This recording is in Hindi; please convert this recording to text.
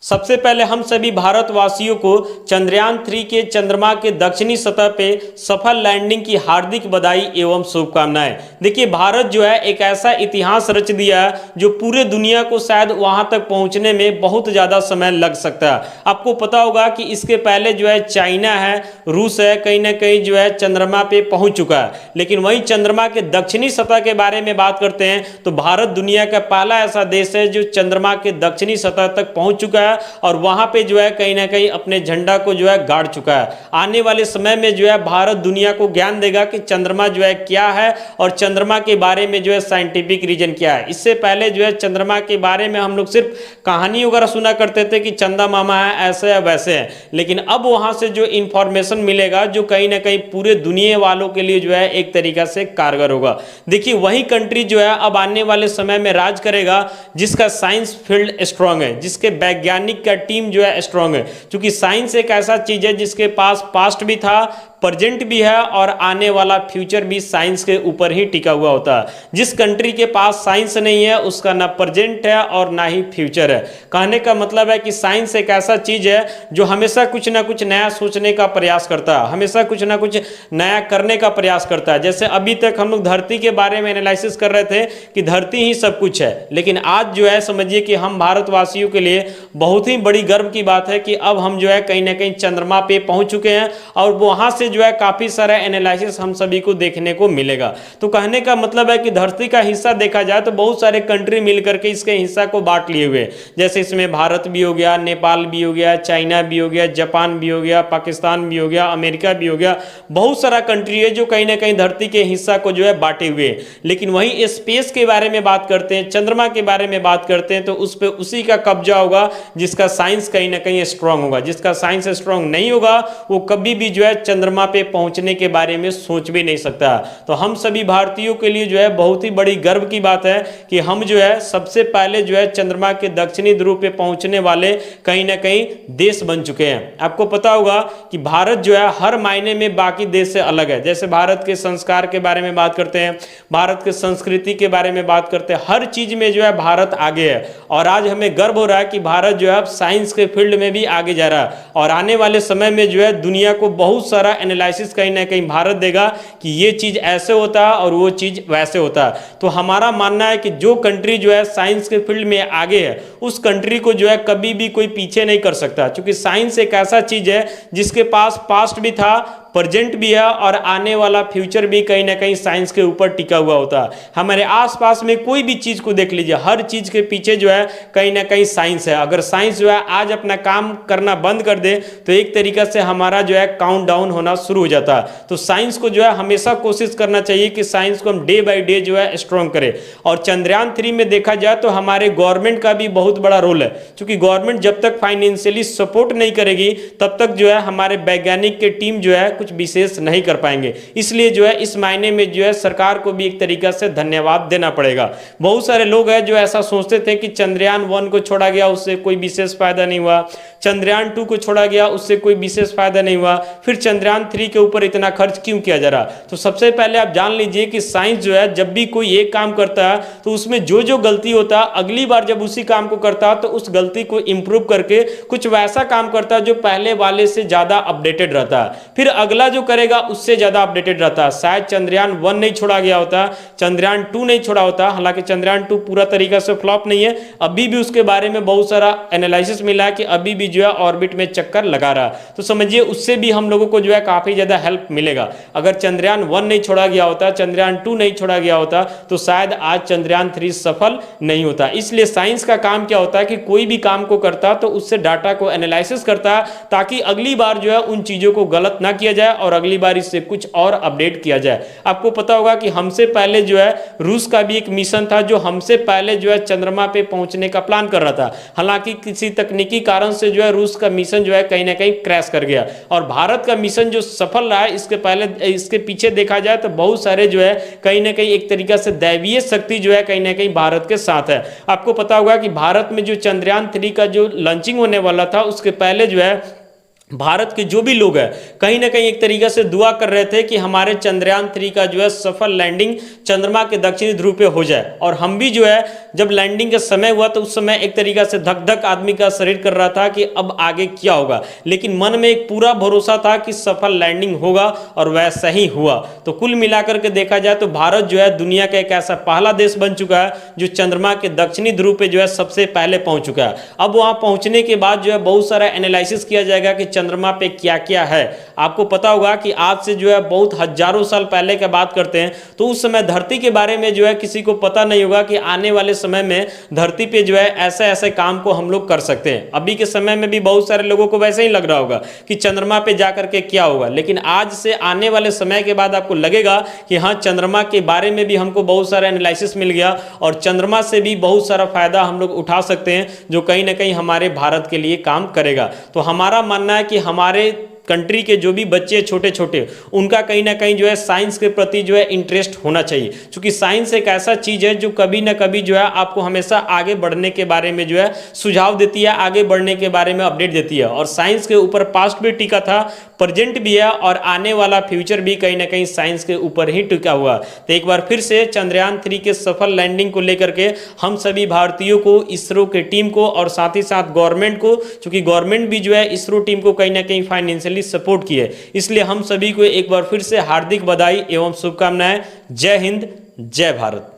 सबसे पहले हम सभी भारतवासियों को चंद्रयान 3 के चंद्रमा के दक्षिणी सतह पे सफल लैंडिंग की हार्दिक बधाई एवं शुभकामनाएं। देखिए, भारत जो है एक ऐसा इतिहास रच दिया है जो पूरे दुनिया को शायद वहां तक पहुंचने में बहुत ज़्यादा समय लग सकता है। आपको पता होगा कि इसके पहले जो है चाइना है, रूस है, कहीं ना कहीं जो है चंद्रमा पे पहुंच चुका है। लेकिन वहीं चंद्रमा के दक्षिणी सतह के बारे में बात करते हैं तो भारत दुनिया का पहला ऐसा देश है जो चंद्रमा के दक्षिणी सतह तक पहुंच चुका है और वहां पे जो है कहीं ना कहीं अपने झंडा को जो है गाड़ चुका है। आने वाले समय में जो है भारत दुनिया को ज्ञान देगा कि चंद्रमा जो है क्या है और चंद्रमा के बारे में जो है साइंटिफिक रीजन क्या है। इससे पहले जो है चंद्रमा के बारे में हम लोग सिर्फ कहानी वगैरह सुना करते थे कि चंदा मामा है, ऐसे है वैसे है, लेकिन अब वहां से जो इंफॉर्मेशन मिलेगा जो कहीं ना कहीं पूरे दुनिया वालों के लिए जो है एक तरीका से कारगर होगा। देखिए, वही कंट्री जो है अब आने वाले समय में राज करेगा जिसका साइंस फील्ड स्ट्रांग है, जिसके वैज्ञानिक का टीम जो है स्ट्रांग है। क्योंकि साइंस एक ऐसा चीज है जिसके पास पास्ट भी था, प्रेजेंट भी है और आने वाला फ्यूचर भी साइंस के ऊपर ही टिका हुआ होता है। जिस कंट्री के पास साइंस नहीं है उसका ना प्रेजेंट है और ना ही फ्यूचर है। कहने का मतलब है कि साइंस एक ऐसा चीज है जो हमेशा कुछ ना कुछ नया सोचने का प्रयास करता है, हमेशा कुछ ना कुछ नया करने का प्रयास करता है। जैसे अभी तक हम लोग धरती के बारे में एनालिसिस कर रहे थे कि धरती ही सब कुछ है, लेकिन आज जो है समझिए कि हम भारतवासियों के लिए बहुत ही बड़ी गर्व की बात है कि अब हम जो है कहीं ना कहीं चंद्रमा पे पहुंच चुके हैं और वहां से जो है काफी सारा एनालिसिस हम सभी को देखने को मिलेगा। तो कहने का मतलब है कि धरती का हिस्सा देखा जाए तो बहुत सारे कंट्री मिलकर के इसके हिस्सा को बांट लिए हुए, जैसे इसमें भारत भी हो गया, नेपाल भी हो गया, चाइना भी हो गया, जापान भी हो गया, पाकिस्तान भी हो गया, अमेरिका भी हो गया। बहुत सारा कंट्री है जो कहीं ना कहीं धरती के हिस्सा को जो है बांटे हुए। लेकिन वहीं स्पेस के बारे में बात करते हैं, चंद्रमा के बारे में बात करते हैं तो उस पर उसी का कब्जा होगा जिसका साइंस कहीं ना कहीं स्ट्रांग होगा। जिसका साइंस स्ट्रांग नहीं होगा वो कभी भी जो है चंद्रमा पे पहुंचने के बारे में सोच भी नहीं सकता। तो हम सभी भारतीयों के लिए जो है बहुत ही बड़ी गर्व की बात है कि हम जो है सबसे पहले जो है चंद्रमा के दक्षिणी ध्रुव पे पहुंचने वाले कहीं ना कहीं देश बन चुके हैं। आपको पता होगा कि भारत जो है हर मायने में बाकी देश से अलग है। जैसे भारत के संस्कार के बारे में बात करते हैं, भारत के संस्कृति के बारे में बात करते हैं, हर चीज में जो है भारत आगे है। और आज हमें गर्व हो रहा है कि भारत जो है अब साइंस के फील्ड में भी आगे जा रहा है और आने वाले समय में जो है दुनिया को बहुत सारा एनालिसिस कहीं ना कहीं भारत देगा कि ये चीज ऐसे होता है और वो चीज वैसे होता है। तो हमारा मानना है कि जो कंट्री जो है साइंस के फील्ड में आगे है उस कंट्री को जो है कभी भी कोई पीछे नहीं कर सकता। क्योंकि साइंस एक ऐसा चीज है जिसके पास पास्ट भी था, प्रेजेंट भी है और आने वाला फ्यूचर भी कहीं ना कहीं साइंस के ऊपर टिका हुआ होता है। हमारे आसपास में कोई भी चीज को देख लीजिए, हर चीज के पीछे जो है कहीं ना कहीं साइंस है। अगर साइंस जो है आज अपना काम करना बंद कर दे तो एक तरीका से हमारा जो है काउंट डाउन होना शुरू हो जाता है। तो साइंस को जो है हमेशा कोशिश करना चाहिए कि साइंस को हम डे बाई डे जो है स्ट्रॉन्ग करें। और चंद्रयान 3 में देखा जाए तो हमारे गवर्नमेंट का भी बहुत बड़ा रोल है, क्योंकि गवर्नमेंट जब तक फाइनेंशियली सपोर्ट नहीं करेगी तब तक जो है हमारे वैज्ञानिक की टीम जो है कुछ विशेष नहीं कर पाएंगे। इसलिए जो है इस मायने में जो है सरकार को भी एक तरीका से धन्यवाद देना पड़ेगा। बहुत सारे लोग हैं जो ऐसा सोचते थे कि चंद्रयान 1 को छोड़ा गया उससे कोई विशेष फायदा नहीं हुआ, चंद्रयान 2 को छोड़ा गया उससे कोई विशेष फायदा नहीं हुआ, फिर चंद्रयान 3 के ऊपर इतना खर्च क्यों किया जा रहा। तो सबसे पहले आप जान लीजिए कि साइंस जो है जब भी कोई एक काम करता है तो उसमें जो जो गलती होता है अगली बार जब उसी काम को करता है तो उस गलती को इंप्रूव करके कुछ वैसा काम करता है जो पहले वाले से ज्यादा अपडेटेड रहता है, फिर अगला जो करेगा उससे ज्यादा अपडेटेड रहता है। शायद चंद्रयान 1 नहीं छोड़ा गया होता, चंद्रयान 2 नहीं छोड़ा होता, हालांकि चंद्रयान 2 पूरा तरीका से फ्लॉप नहीं है, अभी भी उसके बारे में बहुत सारा एनालिसिस मिला है कि अभी भी जो है ऑर्बिट में चक्कर लगा रहा है। तो समझिए उससे भी हम लोगों को जो है काफी ज्यादा हेल्प मिलेगा। अगर चंद्रयान 1 नहीं छोड़ा गया होता, चंद्रयान 2 नहीं छोड़ा गया होता तो शायद आज चंद्रयान 3 सफल नहीं होता। इसलिए साइंस का काम क्या होता है कि कोई भी काम को करता तो उससे डाटा को एनालिसिस करता ताकि अगली बार जो है उन चीजों को गलत ना किया जाए और अगली बार इससे कुछ और अपडेट किया जाए। आपको पता होगा कि हमसे पहले जो है रूस का भी एक मिशन था जो हमसे पहले जो है चंद्रमा पे पहुंचने का प्लान कर रहा था। हालांकि किसी तकनीकी कारण से जो है रूस का मिशन जो है कहीं ना कहीं क्रैश कर गया और भारत का मिशन जो सफल रहा है इसके पीछे देखा जाए तो बहुत सारे जो है कहीं ना कहीं एक तरीका से दैवीय शक्ति जो है कहीं ना कहीं भारत के साथ है। आपको पता होगा कि भारत में जो चंद्रयान 3 का जो लॉन्चिंग होने वाला था उसके पहले जो है भारत के जो भी लोग हैं कहीं ना कहीं एक तरीके से दुआ कर रहे थे कि हमारे चंद्रयान 3 का जो है सफल लैंडिंग चंद्रमा के दक्षिणी ध्रुव पे हो जाए। और हम भी जो है जब लैंडिंग का समय हुआ तो उस समय एक तरीका से धक धक आदमी का शरीर कर रहा था कि अब आगे क्या होगा, लेकिन मन में एक पूरा भरोसा था कि सफल लैंडिंग होगा और वैसा ही हुआ। तो कुल मिलाकर के देखा जाए तो भारत जो है दुनिया का एक ऐसा पहला देश बन चुका है जो चंद्रमा के दक्षिणी ध्रुव पे जो है सबसे पहले पहुंच चुका है। अब वहां पहुंचने के बाद जो है बहुत सारा एनालिसिस किया जाएगा कि चंद्रमा पे क्या क्या है। आपको पता होगा कि आज से जो है बहुत हजारों साल पहले की बात करते हैं तो उस समय धरती के बारे में जो है किसी को पता नहीं होगा कि आने वाले समय में धरती पे जो है ऐसे ऐसे काम को हम लोग कर सकते हैं। अभी के समय में भी बहुत सारे लोगों को वैसे ही लग रहा होगा कि चंद्रमा पे जाकर के क्या होगा, लेकिन आज से आने वाले समय के बाद आपको लगेगा कि हाँ चंद्रमा के बारे में भी हमको बहुत सारा एनालिसिस मिल गया और चंद्रमा से भी बहुत सारा फायदा हम लोग उठा सकते हैं जो कहीं ना कहीं हमारे भारत के लिए काम करेगा। तो हमारा मानना है कि हमारे कंट्री के जो भी बच्चे छोटे छोटे उनका कहीं ना कहीं जो है साइंस के प्रति जो है इंटरेस्ट होना चाहिए, क्योंकि साइंस एक ऐसा चीज़ है जो कभी ना कभी जो है आपको हमेशा आगे बढ़ने के बारे में जो है सुझाव देती है, आगे बढ़ने के बारे में अपडेट देती है। और साइंस के ऊपर पास्ट भी टिका था, प्रेजेंट भी है और आने वाला फ्यूचर भी कहीं ना कहीं साइंस के ऊपर ही टिका हुआ। तो एक बार फिर से चंद्रयान 3 के सफल लैंडिंग को लेकर के हम सभी भारतीयों को, इसरो के टीम को और साथ ही साथ गवर्नमेंट को, क्योंकि गवर्नमेंट भी जो है इसरो टीम को कहीं ना कहीं फाइनेंशियली सपोर्ट की है, इसलिए हम सभी को एक बार फिर से हार्दिक बधाई एवं शुभकामनाएं। जय हिंद, जय भारत।